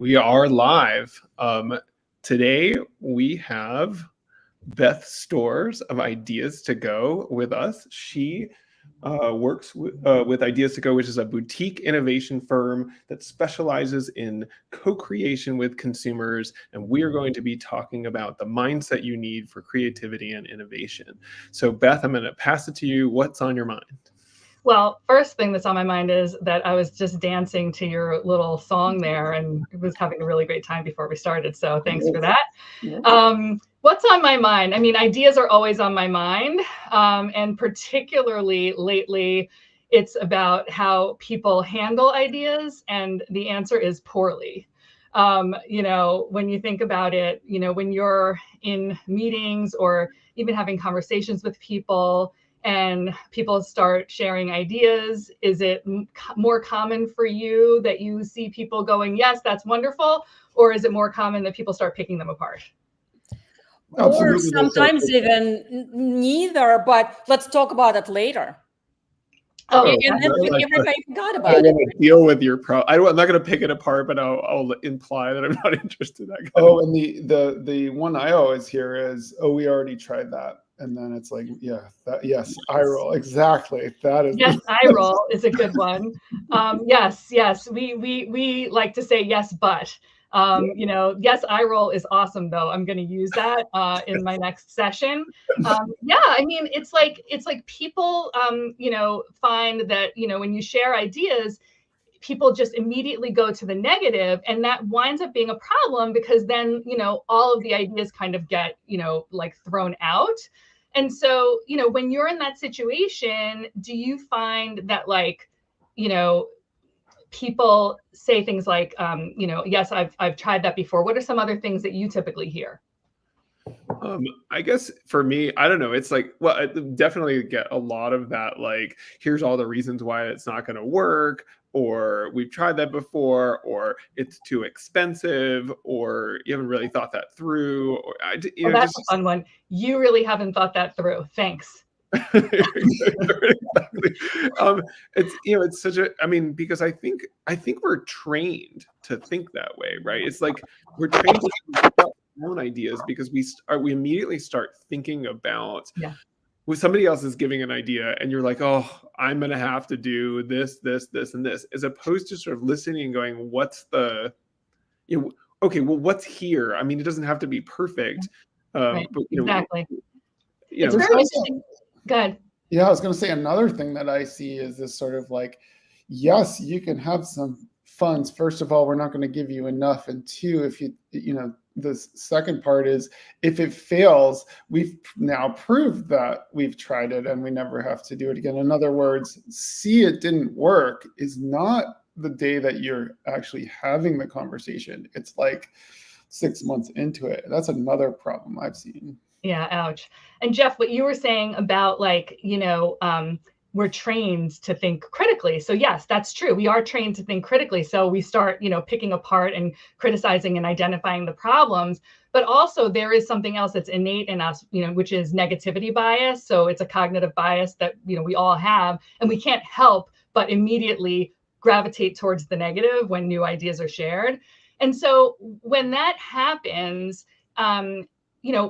We are live. Today we have Beth Storz of Ideas to Go with us. She works with Ideas to Go, which is a boutique innovation firm that specializes in co-creation with consumers. And we are going to be talking about the mindset you need for creativity and innovation. So Beth, I'm going to pass it to you. What's on your mind? Well, first thing that's on my mind is that I was just dancing to your little song there and was having a really great time before we started. So thanks for that. What's on my mind? I mean, ideas are always on my mind. And particularly lately, it's about how people handle ideas. And the answer is poorly. When you think about it, when you're in meetings or even having conversations with people, and people start sharing ideas, is it more common for you that you see people going, yes, that's wonderful? Or is it more common that people start picking them apart? Or sometimes even neither, but let's talk about it later. Oh, and then everybody forgot about it. Deal with your I'm not going to pick it apart, but I'll imply that I'm not interested. And the one I always hear is, "Oh, we already tried that," and then it's like, yes, eye roll, exactly. That is eye roll is a good one. Yes, we like to say yes, but. Yes, eye roll is awesome though. I'm going to use that in my next session. I mean, it's like people, find that, when you share ideas, people just immediately go to the negative, and that winds up being a problem because then, all of the ideas kind of get, like thrown out. And so, when you're in that situation, do you find that people say things like, yes, I've tried that before. What are some other things that you typically hear? I guess for me, I don't know. It's like, well, I definitely get a lot of that. Like, here's all the reasons why it's not going to work, or we've tried that before, or it's too expensive, or you haven't really thought that through. Or that's a fun one. You really haven't thought that through. Thanks. Exactly. It's such a, because I think we're trained to think that way, right? It's like we're trained to think about our own ideas because we immediately start thinking about when somebody else is giving an idea and you're like, oh, I'm gonna have to do this, and this, as opposed to sort of listening and going, what's the, okay, well, what's here? I mean, it doesn't have to be perfect. Right. But, exactly. It's very interesting. Good. Yeah, I was going to say another thing that I see is this sort of like, yes, you can have some funds. First of all, we're not going to give you enough. And two, if the second part is if it fails, we've now proved that we've tried it and we never have to do it again. In other words, see it didn't work is not the day that you're actually having the conversation. It's like 6 months into it. That's another problem I've seen. Yeah, ouch. And Jeff, what you were saying about we're trained to think critically. So yes, that's true. We are trained to think critically. So we start, picking apart and criticizing and identifying the problems. But also there is something else that's innate in us, which is negativity bias. So it's a cognitive bias that, we all have, and we can't help but immediately gravitate towards the negative when new ideas are shared. And so when that happens,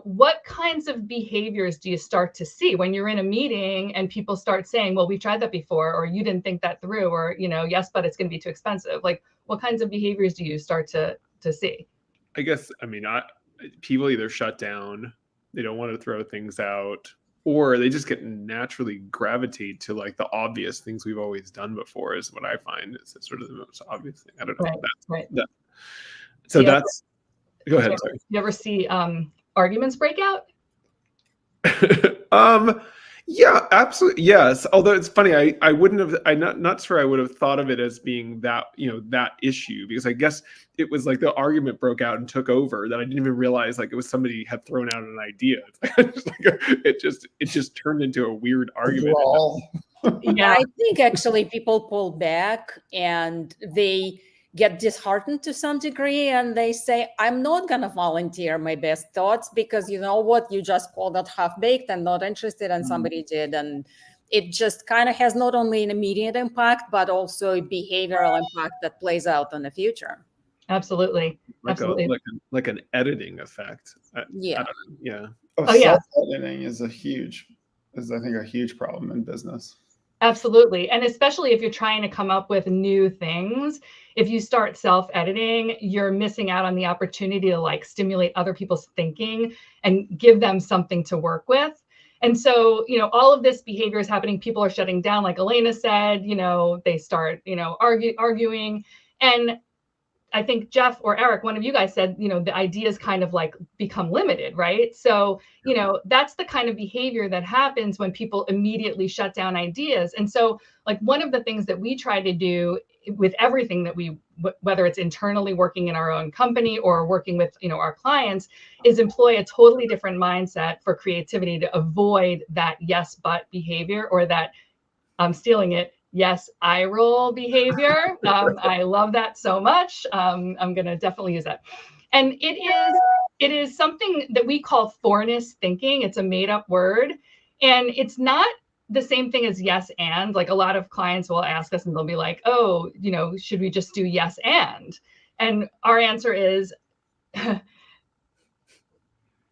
what kinds of behaviors do you start to see when you're in a meeting and people start saying, well, we've tried that before, or you didn't think that through, or, yes, but it's going to be too expensive. Like, what kinds of behaviors do you start to see? I guess, people either shut down, they don't want to throw things out, or they just get naturally gravitate to like the obvious things we've always done before is what I find is sort of the most obvious thing. I don't know. Right. So that's, go ahead. Sorry. You ever see arguments break out? Yeah, absolutely. Yes. Although it's funny, I wouldn't have, I'm not sure I would have thought of it as being that, that issue, because I guess it was like the argument broke out and took over that I didn't even realize like it was somebody had thrown out an idea. It just turned into a weird argument. Yeah, I think actually people pull back and they get disheartened to some degree, and they say, I'm not going to volunteer my best thoughts because you know what, you just called that half-baked and not interested, and somebody did. And it just kind of has not only an immediate impact, but also a behavioral impact that plays out in the future. Absolutely. like Absolutely. like an editing effect. Yeah. I don't know. Yeah. Oh, Oh, yeah. self-editing is I think a huge problem in business. Absolutely. And especially if you're trying to come up with new things, if you start self-editing, you're missing out on the opportunity to like stimulate other people's thinking and give them something to work with. And so, all of this behavior is happening. People are shutting down, like Elena said, they start, arguing. And I think Jeff or Eric, one of you guys said, the ideas kind of like become limited, right? So, that's the kind of behavior that happens when people immediately shut down ideas. And so, like, one of the things that we try to do with everything that whether it's internally working in our own company or working with, our clients, is employ a totally different mindset for creativity to avoid that yes, but behavior, or that, I'm stealing it, yes, I roll behavior. I love that so much. I'm going to definitely use that. And it is something that we call fourness thinking. It's a made up word. And it's not the same thing as yes and. Like, a lot of clients will ask us and they'll be like, oh, should we just do yes and? And our answer is,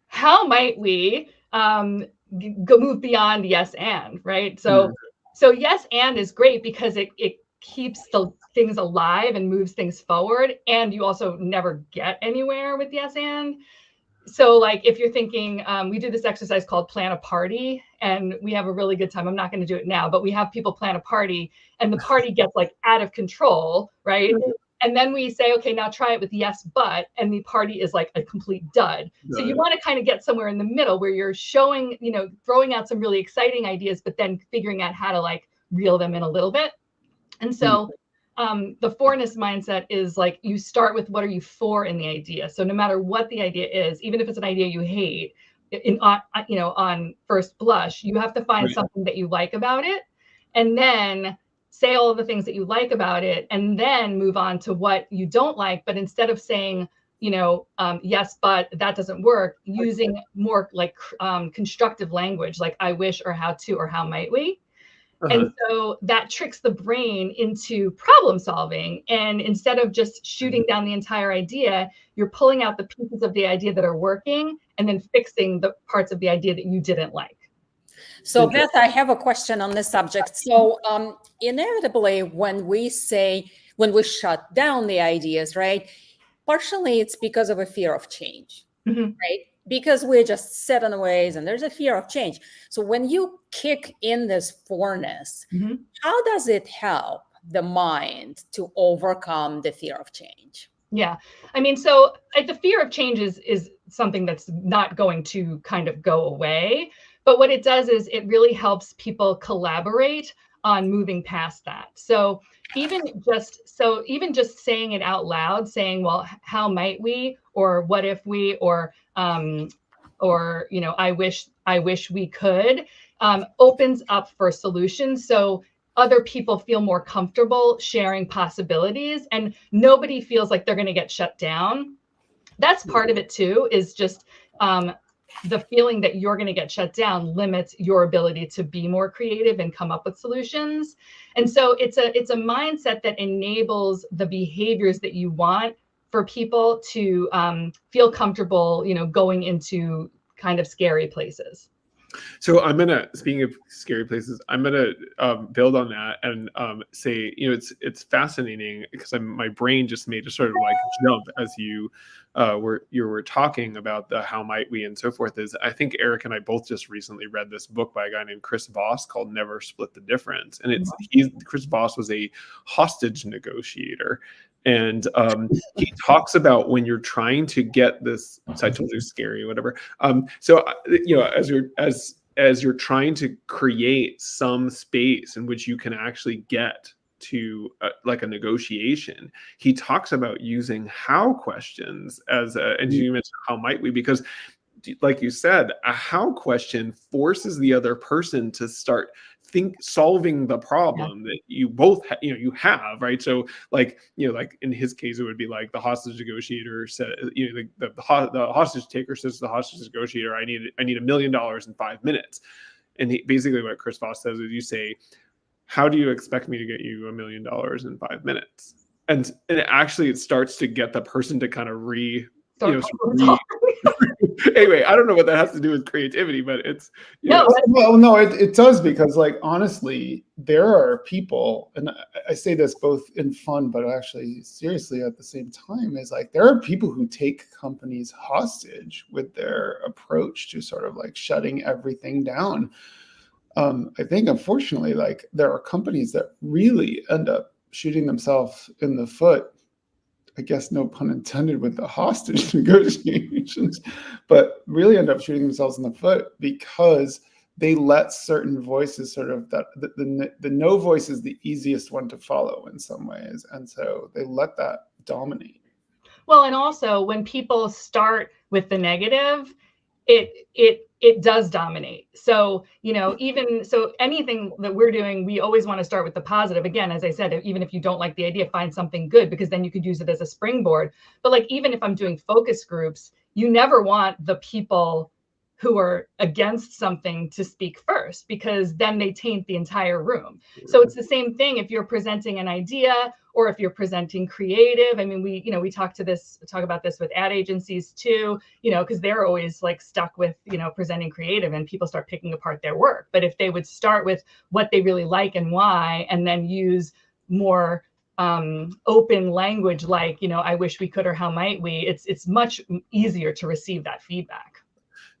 how might we go move beyond yes and, right? So yes and is great because it keeps the things alive and moves things forward. And you also never get anywhere with yes and. So like, if you're thinking, we do this exercise called plan a party, and we have a really good time. I'm not going to do it now, but we have people plan a party and the party gets like out of control, right? And then we say, okay, now try it with yes, but, and the party is like a complete dud. So you want to kind of get somewhere in the middle where you're showing, throwing out some really exciting ideas, but then figuring out how to like reel them in a little bit. And so the forness mindset is like, you start with what are you for in the idea. So no matter what the idea is, even if it's an idea you hate, on first blush, you have to find something that you like about it, and then say all of the things that you like about it, and then move on to what you don't like. But instead of saying, yes, but that doesn't work, using more like constructive language, like I wish, or how to, or how might we. And so that tricks the brain into problem solving. And instead of just shooting down the entire idea, you're pulling out the pieces of the idea that are working and then fixing the parts of the idea that you didn't like. So Beth, I have a question on this subject. So inevitably, when we shut down the ideas, right, partially it's because of a fear of change, right? Because we're just set in our ways and there's a fear of change. So when you kick in this fourness, how does it help the mind to overcome the fear of change? Yeah. I mean, so the fear of change is something that's not going to kind of go away. But what it does is it really helps people collaborate on moving past that. So even just saying it out loud, saying, well, how might we, or what if we, or I wish we could, opens up for solutions. So other people feel more comfortable sharing possibilities, and nobody feels like they're going to get shut down. That's part of it too, is just the feeling that you're going to get shut down limits your ability to be more creative and come up with solutions. And so it's a mindset that enables the behaviors that you want for people to feel comfortable, going into kind of scary places. So speaking of scary places, I'm gonna build on that and say, it's fascinating because my brain just made a sort of like jump as you were talking about the how might we and so forth. Is I think Eric and I both just recently read this book by a guy named Chris Voss called Never Split the Difference, and Chris Voss was a hostage negotiator. And he talks about when you're trying to get this, so I told you scary, whatever. So as you're trying to create some space in which you can actually get to like a negotiation, he talks about using how questions and you mentioned how might we, because like you said, a how question forces the other person to start solving the problem that you both you have, right? So like in his case, it would be like the hostage negotiator said, the hostage taker says to the hostage negotiator, I need $1 million in 5 minutes. And basically what Chris Voss says is, you say, how do you expect me to get you $1 million in 5 minutes? and actually it starts to get the person to kind of anyway, I don't know what that has to do with creativity, but it's no, it does, because like honestly, there are people, and I say this both in fun but actually seriously at the same time, is like there are people who take companies hostage with their approach to sort of like shutting everything down. I think unfortunately, like there are companies that really end up shooting themselves in the foot, I guess no pun intended with the hostage negotiations, but really end up shooting themselves in the foot because they let certain voices sort of, that the no voice is the easiest one to follow in some ways. And so they let that dominate. Well, and also when people start with the negative, it does dominate. So, even so anything that we're doing, we always want to start with the positive. Again, as I said, even if you don't like the idea, find something good, because then you could use it as a springboard. But like, even if I'm doing focus groups, you never want the people who are against something to speak first, because then they taint the entire room. So it's the same thing if you're presenting an idea or if you're presenting creative. I mean, we talk about this with ad agencies too, because they're always like stuck with, presenting creative, and people start picking apart their work. But if they would start with what they really like and why, and then use more open language, like, I wish we could, or how might we, it's much easier to receive that feedback.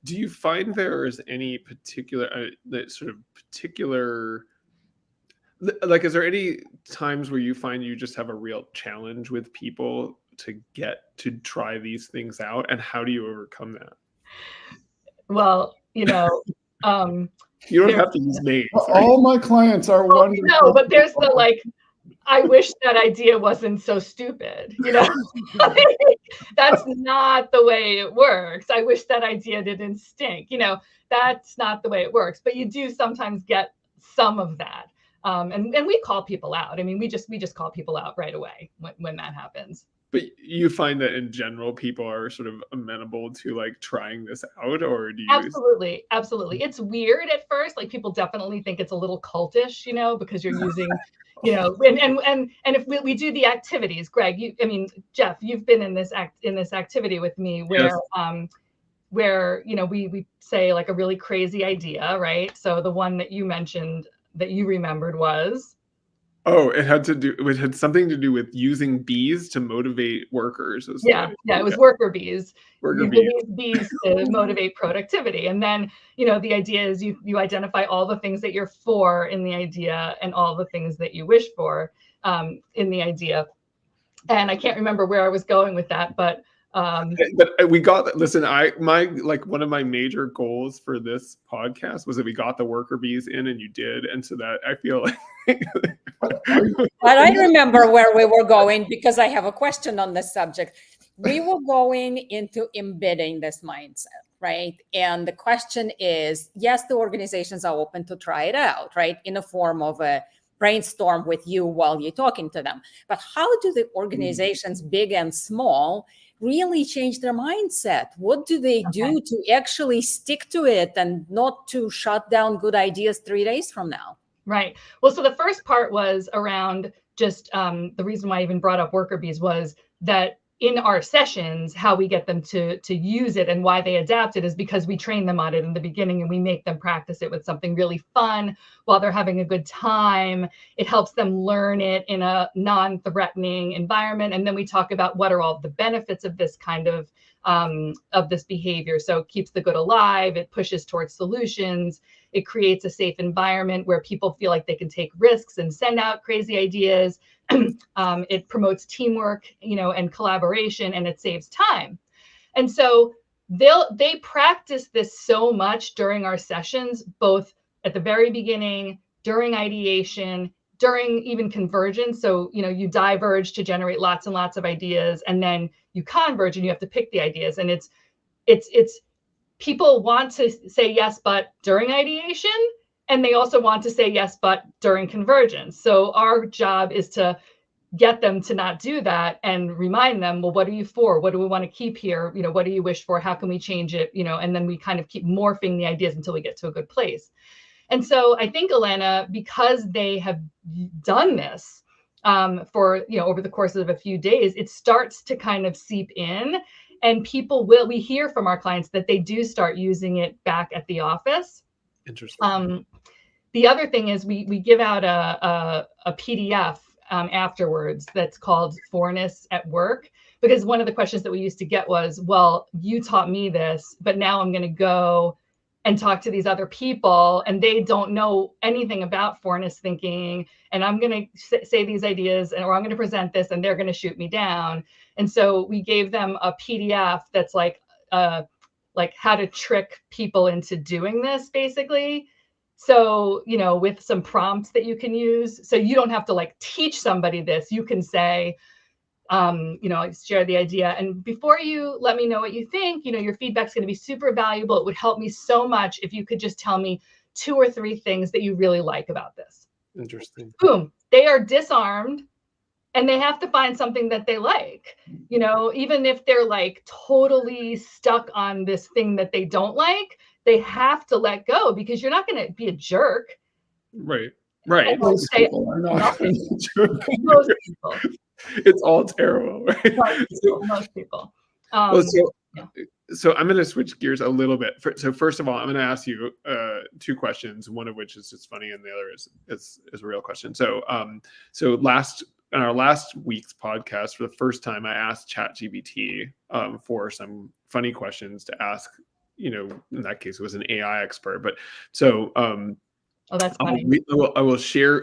Do you find there is any particular like, is there any times where you find you just have a real challenge with people to get to try these things out, and how do you overcome that? Well, you don't have to use names. All my clients are wonderful. No, but there's the like, I wish that idea wasn't so stupid. That's not the way it works. I wish that idea didn't stink. That's not the way it works. But you do sometimes get some of that. And we call people out. I mean, we just call people out right away when that happens. But you find that in general, people are sort of amenable to like trying this out, or do you? Absolutely. It's weird at first. Like, people definitely think it's a little cultish, because you're using, and if we do the activities, Greg, Jeff, you've been in this activity with me where, yes. Where, we say like a really crazy idea, right? So the one that you mentioned that you remembered was? Oh, it had something to do with using bees to motivate workers. It was worker bees. Bees to motivate productivity. And then, the idea is you identify all the things that you're for in the idea and all the things that you wish for in the idea. And I can't remember where I was going with that, but we got, listen, one of my major goals for this podcast was that we got the worker bees in, and you did. And so that I feel like but I remember where we were going, because I have a question on this subject. We were going into embedding this mindset, right? And the question is, yes, the organizations are open to try it out, right? In a form of a brainstorm with you while you're talking to them. But how do the organizations, big and small, really change their mindset? What do they do to actually stick to it and not to shut down good ideas 3 days from now? Right. Well, so the first part was around just the reason why I even brought up worker bees was that in our sessions, how we get them to use it and why they adapt it is because we train them on it in the beginning, and we make them practice it with something really fun while they're having a good time. It helps them learn it in a non-threatening environment. And then we talk about what are all the benefits of this kind of this behavior. So it keeps the good alive. It pushes towards solutions. It creates a safe environment where people feel like they can take risks and send out crazy ideas. It promotes teamwork, and collaboration, and it saves time. And so they practice this so much during our sessions, both at the very beginning, during ideation, during even convergence. So, you diverge to generate lots and lots of ideas, and then you converge and you have to pick the ideas. And it's people want to say yes, but during ideation, and they also want to say yes, but during convergence. So our job is to get them to not do that and remind them, well, what are you for? What do we want to keep here? What do you wish for? How can we change it? And then we kind of keep morphing the ideas until we get to a good place. And so I think, Elena, because they have done this, for, over the course of a few days, it starts to kind of seep in, and we hear from our clients that they do start using it back at the office. Interesting. The other thing is we give out a PDF afterwards that's called Forness at Work, because one of the questions that we used to get was, well, you taught me this, but now I'm going to go and talk to these other people and they don't know anything about Forness thinking, and I'm going to say these ideas, or I'm going to present this and they're going to shoot me down. And so we gave them a PDF that's like how to trick people into doing this, basically. So, with some prompts that you can use. So you don't have to teach somebody this. You can say, share the idea. And before you let me know what you think, your feedback's going to be super valuable. It would help me so much if you could just tell me 2 or 3 things that you really like about this. Interesting. Boom. They are disarmed and they have to find something that they like, even if they're totally stuck on this thing that they don't like, they have to let go, because you're not going to be a jerk. Right. Most people are not. Most people. It's all terrible, right? Most people. So I'm going to switch gears a little bit. So first of all, I'm going to ask you 2 questions, one of which is just funny and the other is a real question. So in our last week's podcast, for the first time, I asked ChatGPT for some funny questions to ask. In that case, it was an AI expert. But so oh, that's funny. I will share.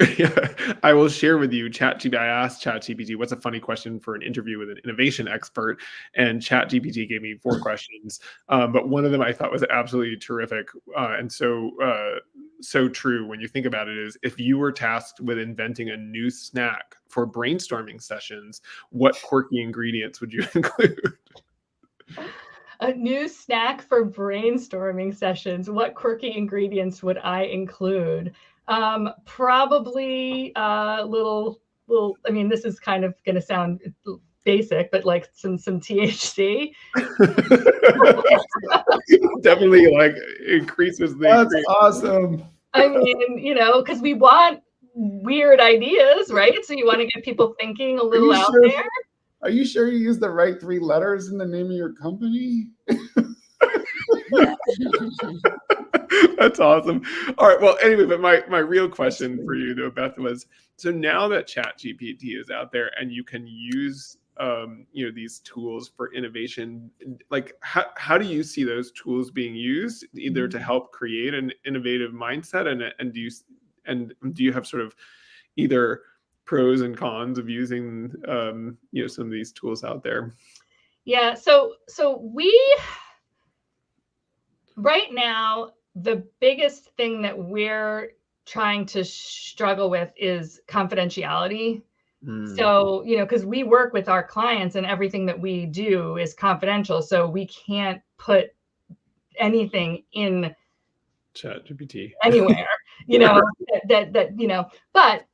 I will share with you ChatGPT. I asked ChatGPT, "What's a funny question for an interview with an innovation expert?" And ChatGPT gave me 4 questions. But one of them I thought was absolutely terrific, and so true when you think about it, is if you were tasked with inventing a new snack for brainstorming sessions, what quirky ingredients would you include? A new snack for brainstorming sessions. What quirky ingredients would I include? Probably little. I mean, this is kind of going to sound basic, but some THC. Definitely increases the. That's awesome. I mean, because we want weird ideas, right? So you want to get people thinking a little out there. Are you sure you use the right 3 letters in the name of your company? That's awesome. All right. Well, anyway, but my real question for you, though, Beth, was, so now that ChatGPT is out there and you can use these tools for innovation, how do you see those tools being used, either to help create an innovative mindset, and do you have sort of either pros and cons of using some of these tools out there? Yeah, so we right now, the biggest thing that we're trying to struggle with is confidentiality. So, because we work with our clients and everything that we do is confidential, so we can't put anything in ChatGPT anywhere, but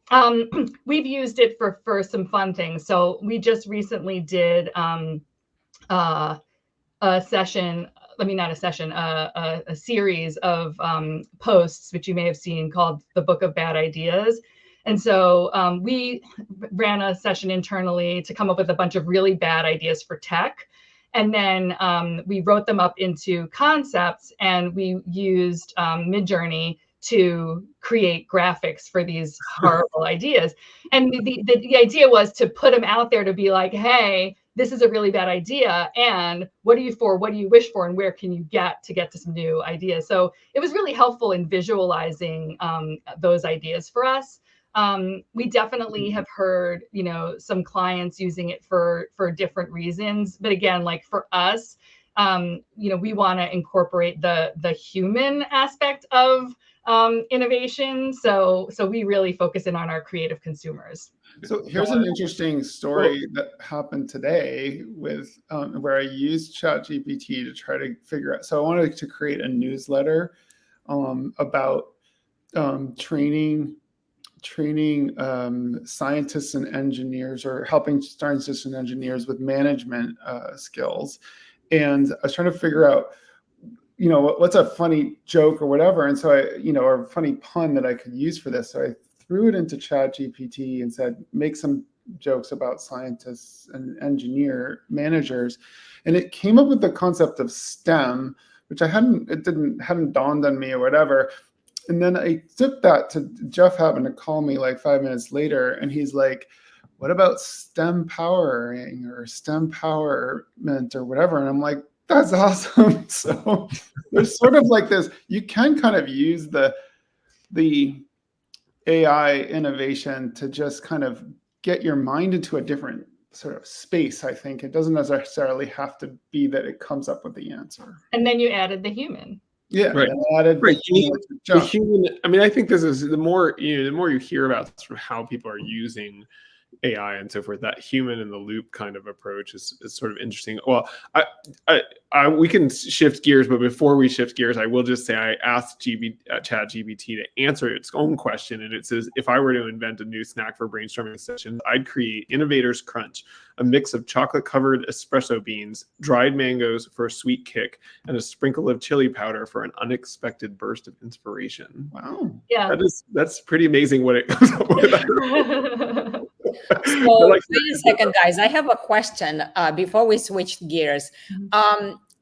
we've used it for some fun things. So we just recently did a series of posts, which you may have seen, called The Book of Bad Ideas. And so we ran a session internally to come up with a bunch of really bad ideas for tech. And then we wrote them up into concepts, and we used Midjourney to create graphics for these horrible ideas. And the idea was to put them out there to be like, hey, this is a really bad idea, and what are you for? What do you wish for? And where can you get to some new ideas? So it was really helpful in visualizing those ideas for us. We definitely have heard, some clients using it for different reasons. But again, for us, we want to incorporate the human aspect of innovation. So we really focus in on our creative consumers. So here's an interesting story that happened today with where I used ChatGPT to try to figure out. So I wanted to create a newsletter about training scientists and engineers, or helping scientists and engineers with management skills. And I was trying to figure out, what's a funny joke or whatever. And so or a funny pun that I could use for this. So I threw it into ChatGPT and said, make some jokes about scientists and engineer managers. And it came up with the concept of STEM, which hadn't dawned on me or whatever. And then I took that to Jeff happened to call me like 5 minutes later, and he's like, what about STEM powering or STEM empowerment or whatever? And I'm like, that's awesome. So there's sort of like this, you can kind of use the AI innovation to just kind of get your mind into a different sort of space. I think it doesn't necessarily have to be that it comes up with the answer. And then you added the human. Yeah, right. Added right. The human. I mean, I think this is the more you hear about sort of how people are using AI and so forth, that human in the loop kind of approach is sort of interesting. Well, we can shift gears, but before we shift gears, I will just say I asked ChatGPT to answer its own question, and it says, if I were to invent a new snack for brainstorming sessions, I'd create Innovator's Crunch, a mix of chocolate-covered espresso beans, dried mangoes for a sweet kick, and a sprinkle of chili powder for an unexpected burst of inspiration. Wow. Yeah. That's pretty amazing what it comes up with. So wait a second, guys. I have a question before we switch gears.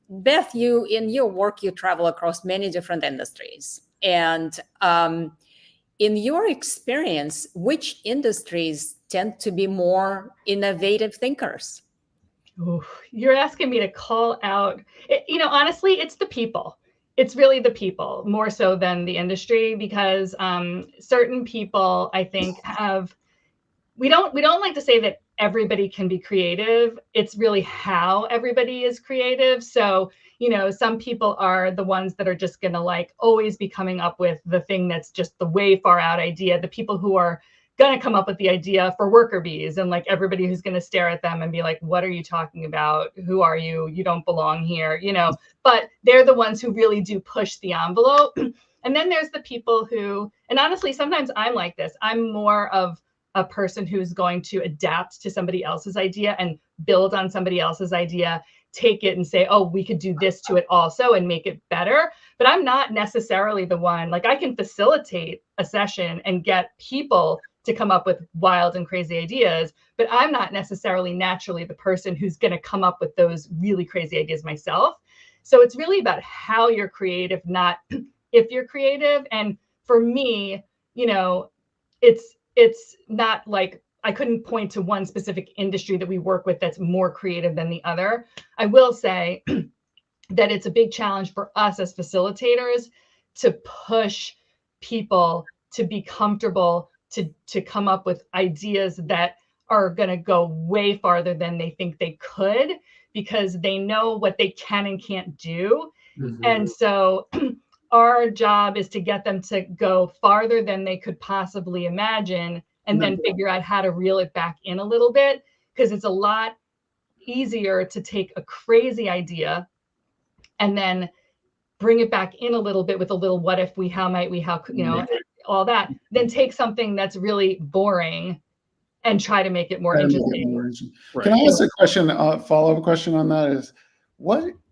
Beth, in your work, you travel across many different industries. And in your experience, which industries tend to be more innovative thinkers? Ooh, you're asking me to call out, honestly, it's the people. It's really the people more so than the industry, because certain people, I think, we don't like to say that everybody can be creative. It's really how everybody is creative. So, some people are the ones that are just going to like always be coming up with the thing that's just the way far out idea. The people who are going to come up with the idea for worker bees, and like everybody who's going to stare at them and be like, what are you talking about? Who are you? You don't belong here, but they're the ones who really do push the envelope. And then there's the people who, and honestly, sometimes I'm like this. I'm more of a person who's going to adapt to somebody else's idea and build on somebody else's idea, take it and say, oh, we could do this to it also and make it better. But I'm not necessarily the one, like I can facilitate a session and get people to come up with wild and crazy ideas, but I'm not necessarily naturally the person who's going to come up with those really crazy ideas myself. So it's really about how you're creative, not if you're creative. And for me, it's not like I couldn't point to one specific industry that we work with that's more creative than the other. I will say that it's a big challenge for us as facilitators to push people to be comfortable, to come up with ideas that are going to go way farther than they think they could, because they know what they can and can't do. Mm-hmm. And so our job is to get them to go farther than they could possibly imagine, and then figure out how to reel it back in a little bit, because it's a lot easier to take a crazy idea and then bring it back in a little bit with a little what if we, how might we, how, all that, then take something that's really boring and try to make it more interesting. Right. Can I ask a question, follow-up question on that is,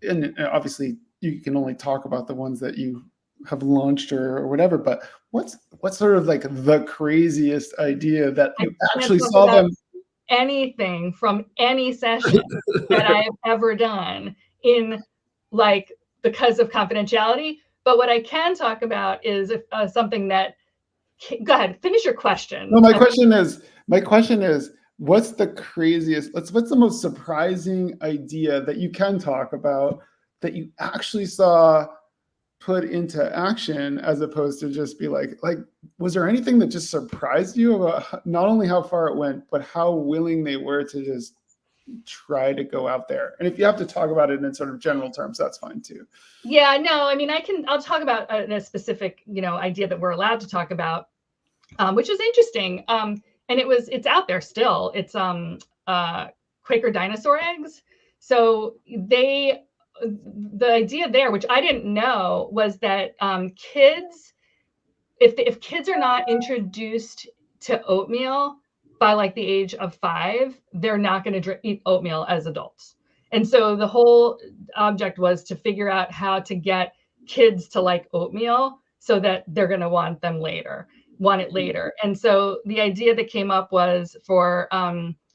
and obviously you can only talk about the ones that you have launched or whatever, but what's sort of like the craziest idea that you actually saw them? Anything from any session that I have ever done because of confidentiality. But what I can talk about is something that, go ahead, finish your question. No, my question is, what's the craziest, what's the most surprising idea that you can talk about that you actually saw put into action, as opposed to just be like, was there anything that just surprised you about not only how far it went, but how willing they were to just try to go out there? And if you have to talk about it in sort of general terms, that's fine too. Yeah, no, I mean, I'll talk about a specific, idea that we're allowed to talk about, which is interesting. And it's out there still. It's Quaker dinosaur eggs. So the idea there, which I didn't know, was that kids, if kids are not introduced to oatmeal by like the age of 5, they're not going to eat oatmeal as adults. And so the whole object was to figure out how to get kids to like oatmeal so that they're going to want them later. want it later. And so the idea that came up was for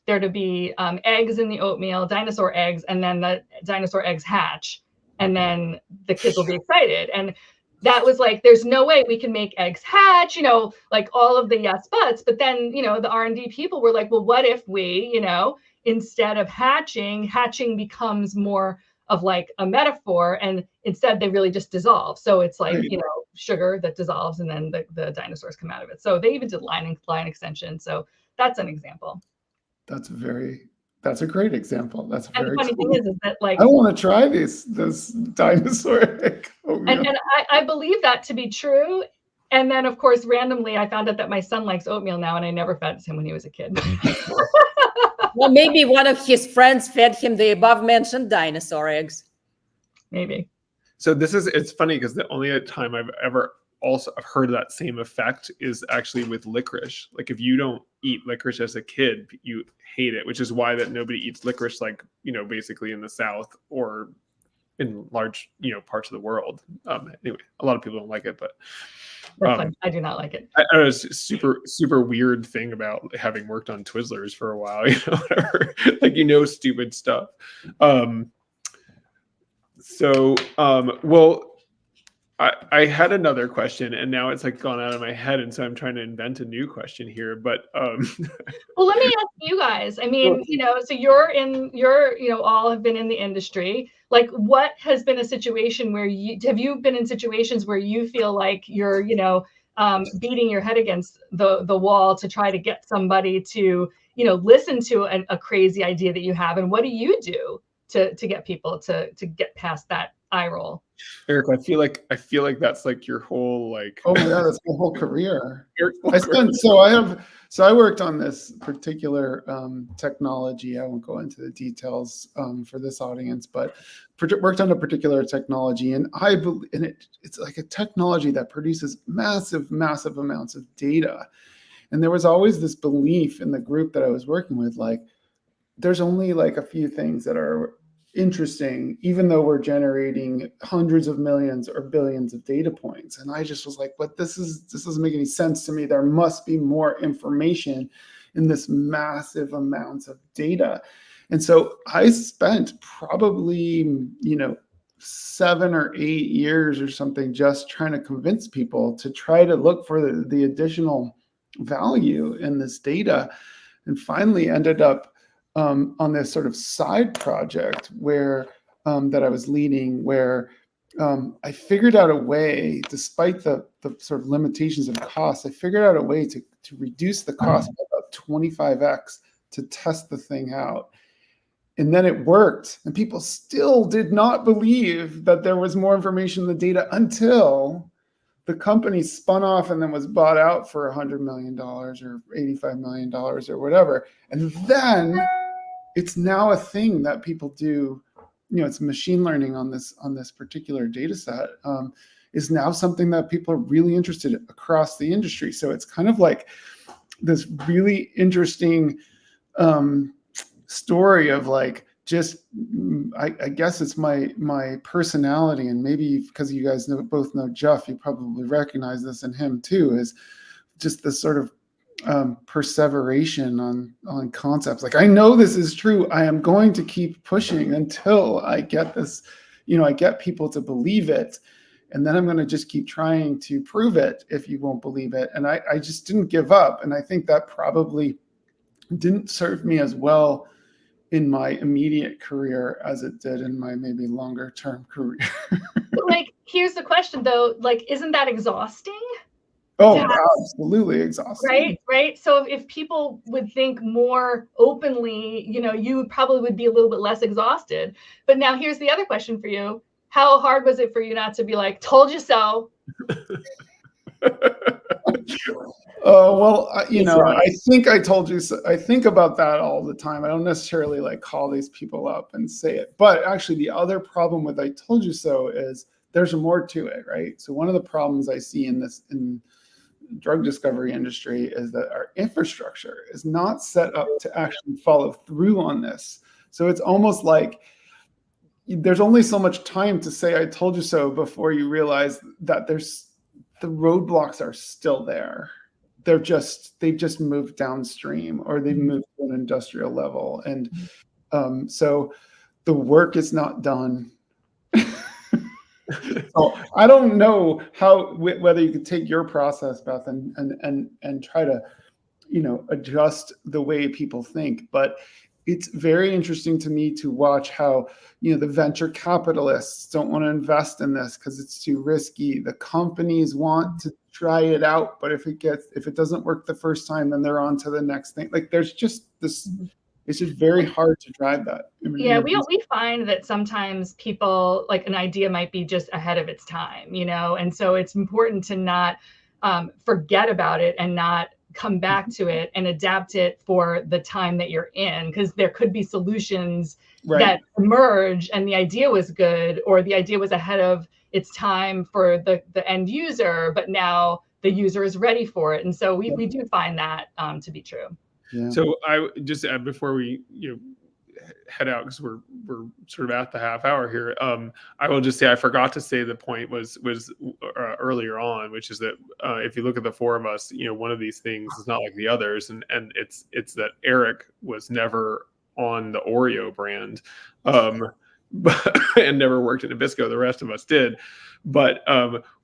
there to be eggs in the oatmeal, dinosaur eggs, and then the dinosaur eggs hatch, and then the kids will be excited. And that was like, there's no way we can make eggs hatch, you know, like all of the yes buts. But then, you know, the R&D people were like, well, what if we, you know, instead of hatching becomes more of like a metaphor, and instead they really just dissolve. So it's like, you know, sugar that dissolves, and then the dinosaurs come out of it. So they even did line extension. So that's an example. That's a great example. That's and very the funny cool. thing is that like I want to try this dinosaur egg. And I believe that to be true. And then of course, randomly, I found out that my son likes oatmeal now, and I never fed him when he was a kid. Well, maybe one of his friends fed him the above mentioned dinosaur eggs. Maybe. So it's funny because the only time I've ever also heard that same effect is actually with licorice. Like if you don't eat licorice as a kid, you hate it, which is why that nobody eats licorice, like, you know, basically in the South or in large, you know, parts of the world. Anyway, a lot of people don't like it, but I do not like it. I know it's a super weird thing about having worked on Twizzlers for a while, you know, whatever. Like, you know, stupid stuff. Well, I had another question, and now it's like gone out of my head, and so I'm trying to invent a new question here. But well, let me ask you guys. I mean, you know, so you're you know, all have been in the industry. Like, what has been a situation where have you been in situations where you feel like you're, you know, beating your head against the wall to try to get somebody to, you know, listen to a crazy idea that you have, and what do you do to get people to get past that eye roll? Eric, I feel like that's like your whole like. Oh my God, that's my whole career. I worked on this particular technology. I won't go into the details for this audience, but worked on a particular technology, and it's like a technology that produces massive amounts of data. And there was always this belief in the group that I was working with, like there's only like a few things that are interesting, even though we're generating hundreds of millions or billions of data points. And I just was like, but this doesn't make any sense to me. There must be more information in this massive amounts of data. And so I spent probably, you know, 7 or 8 years or something just trying to convince people to try to look for the additional value in this data, and finally ended up on this sort of side project where that I was leading, where I figured out a way, despite the sort of limitations of cost, I figured out a way to reduce the cost by about 25x to test the thing out. And then it worked, and people still did not believe that there was more information in the data until the company spun off and then was bought out for $100 million or $85 million or whatever. And then it's now a thing that people do. You know, it's machine learning on this particular data set is now something that people are really interested in across the industry. So it's kind of like this really interesting story of like, just I guess it's my personality, and maybe because you guys both know Jeff, you probably recognize this in him too, is just this sort of perseveration on concepts. Like, I know this is true. I am going to keep pushing until I get this, you know, I get people to believe it. And then I'm going to just keep trying to prove it if you won't believe it. And I just didn't give up. And I think that probably didn't serve me as well in my immediate career as it did in my maybe longer term career. Like, here's the question though, like, isn't that exhausting? Oh, absolutely exhausting. Right. So if people would think more openly, you know, you probably would be a little bit less exhausted. But now here's the other question for you. How hard was it for you not to be like, told you so? Well, you know, I think I told you so. I think about that all the time. I don't necessarily like call these people up and say it. But actually, the other problem with I told you so is there's more to it, right? So one of the problems I see in drug discovery industry is that our infrastructure is not set up to actually follow through on this. So it's almost like there's only so much time to say I told you so before you realize that the roadblocks are still there. they've just moved downstream, or they've moved to an industrial level. And so the work is not done. So I don't know whether you could take your process, Beth, and try to, adjust the way people think. But it's very interesting to me to watch how, the venture capitalists don't want to invest in this because it's too risky. The companies want to try it out, but if it doesn't work the first time, then they're on to the next thing. Like, there's just this, it's just very hard to drive that. Yeah, we find that sometimes people, like, an idea might be just ahead of its time, and so it's important to not forget about it and not come back to it and adapt it for the time that you're in, because there could be solutions that emerge and the idea was good, or the idea was ahead of its time for the end user, but now the user is ready for it. And so we do find that to be true. Yeah. So I just add, before we head out, because we're sort of at the half hour here, I will just say I forgot to say the point was earlier on, which is that if you look at the four of us, one of these things is not like the others, and it's that Eric was never on the Oreo brand, and never worked at Nabisco. The rest of us did. But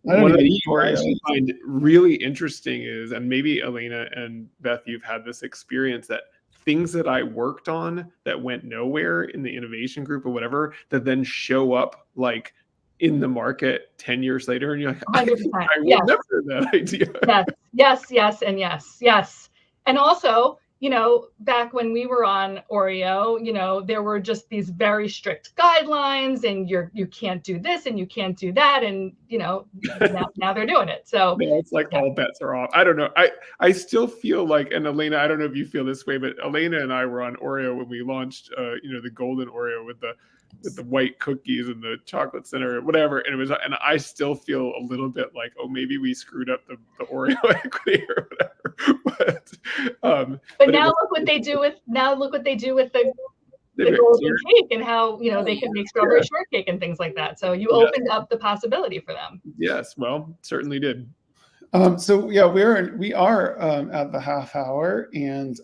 one of the things I find really interesting is, and maybe Elena and Beth, you've had this experience, that things that I worked on that went nowhere in the innovation group or whatever, that then show up like in the market 10 years later, and you're like, 100%. I remember that idea. Yes. And also, back when we were on Oreo, there were just these very strict guidelines, and you can't do this and you can't do that. And, now they're doing it. So it's like all bets are off. I don't know. I still feel like, and Elena, I don't know if you feel this way, but Elena and I were on Oreo when we launched, the golden Oreo with the white cookies and the chocolate center, whatever. And I still feel a little bit like, oh, maybe we screwed up the Oreo equity or whatever. But now look what they do with the golden cake, and how they can make strawberry shortcake and things like that. So you opened up the possibility for them. Yes, well, certainly did. So yeah, we are at the half hour, and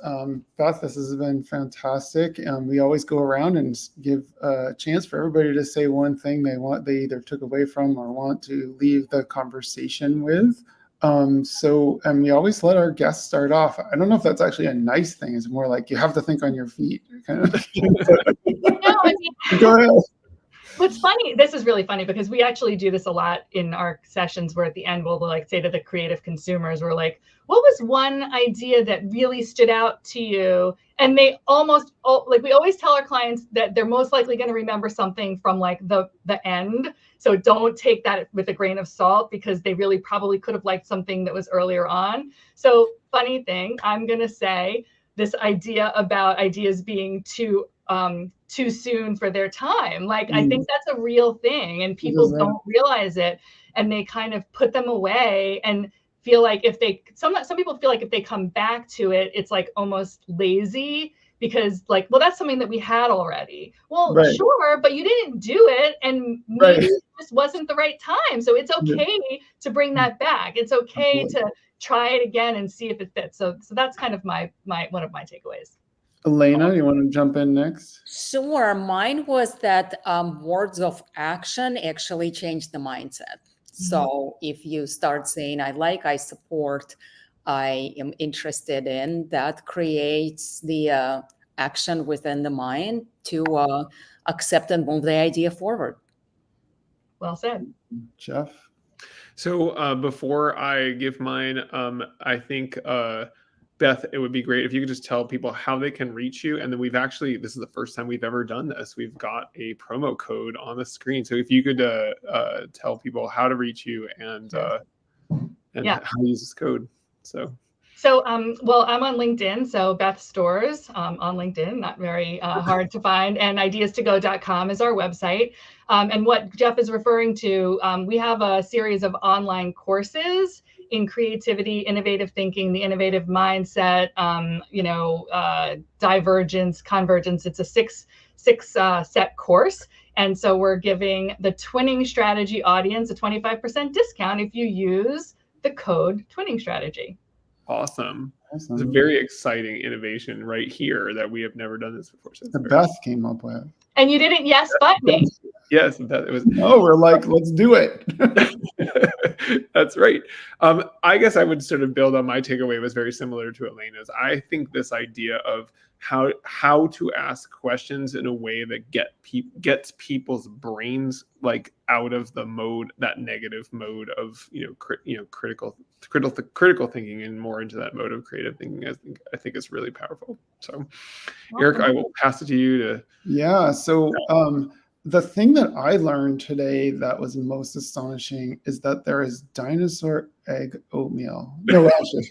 Beth, this has been fantastic. We always go around and give a chance for everybody to say one thing they either took away from or want to leave the conversation with. And we always let our guests start off. I don't know if that's actually a nice thing. It's more like you have to think on your feet, kind of. Go ahead. What's funny, this is really funny, because we actually do this a lot in our sessions, where at the end we'll like say to the creative consumers, we're like, what was one idea that really stood out to you? And they almost, like, we always tell our clients that they're most likely going to remember something from like the end. So don't take that with a grain of salt, because they really probably could have liked something that was earlier on. So funny thing, I'm going to say this idea about ideas being too soon for their time. Like, I think that's a real thing, and people don't realize it, and they kind of put them away and feel like some people feel like if they come back to it, it's like almost lazy, because like, well, that's something that we had already. Well, sure, but you didn't do it, and maybe it just wasn't the right time. So it's okay to bring that back. It's okay to try it again and see if it fits. So that's kind of my one of my takeaways. Elena, you want to jump in next? Sure. Mine was that words of action actually change the mindset. So if you start saying, I support, I am interested in, that creates the action within the mind to accept and move the idea forward. Well said. Jeff? So before I give mine, I think, Beth, it would be great if you could just tell people how they can reach you. And then this is the first time we've ever done this. We've got a promo code on the screen. So if you could tell people how to reach you and how to use this code. So well, I'm on LinkedIn. So Beth Storz on LinkedIn, not very hard to find. And ideas2go.com is our website. And what Jeff is referring to, we have a series of online courses in creativity, innovative thinking, the innovative mindset, divergence, convergence. It's a six set course. And so we're giving the Twinning Strategy audience a 25% discount if you use the code Twinning Strategy. awesome. It's a Awesome. very exciting innovation right here that we have never done this before. So That Beth came up with. And you didn't yes but me. Yes, that it was. No, we're like, let's do it. That's right. I guess I would sort of build on my takeaway was very similar to Elena's. I think this idea of how to ask questions in a way that gets people's brains like out of the mode, that negative mode of critical thinking, and more into that mode of creative thinking. I think is really powerful. So, Eric, I will pass it to you to. Yeah. So the thing that I learned today that was most astonishing is that there is dinosaur egg oatmeal. No, actually,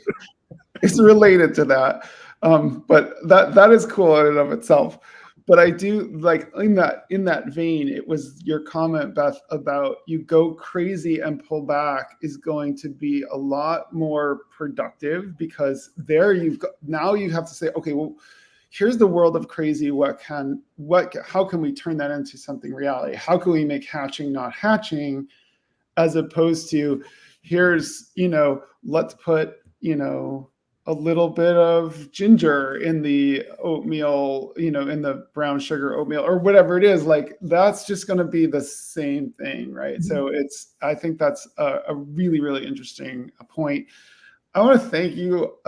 it's related to that. But that is cool in and of itself. But I do like in that vein, it was your comment, Beth, about you go crazy and pull back is going to be a lot more productive, because there now you have to say, okay, well, here's the world of crazy. How can we turn that into something reality? How can we make hatching not hatching, as opposed to here's, let's put, a little bit of ginger in the oatmeal, in the brown sugar oatmeal or whatever it is. Like, that's just going to be the same thing, right? Mm-hmm. So I think that's a really, really interesting point. I want to thank you,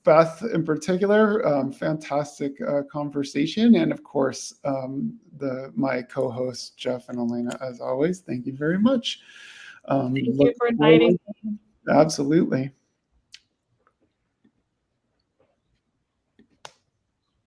Beth, in particular. Fantastic conversation. And of course, my co-hosts, Jeff and Elena, as always. Thank you very much. Thank you for inviting me. Absolutely.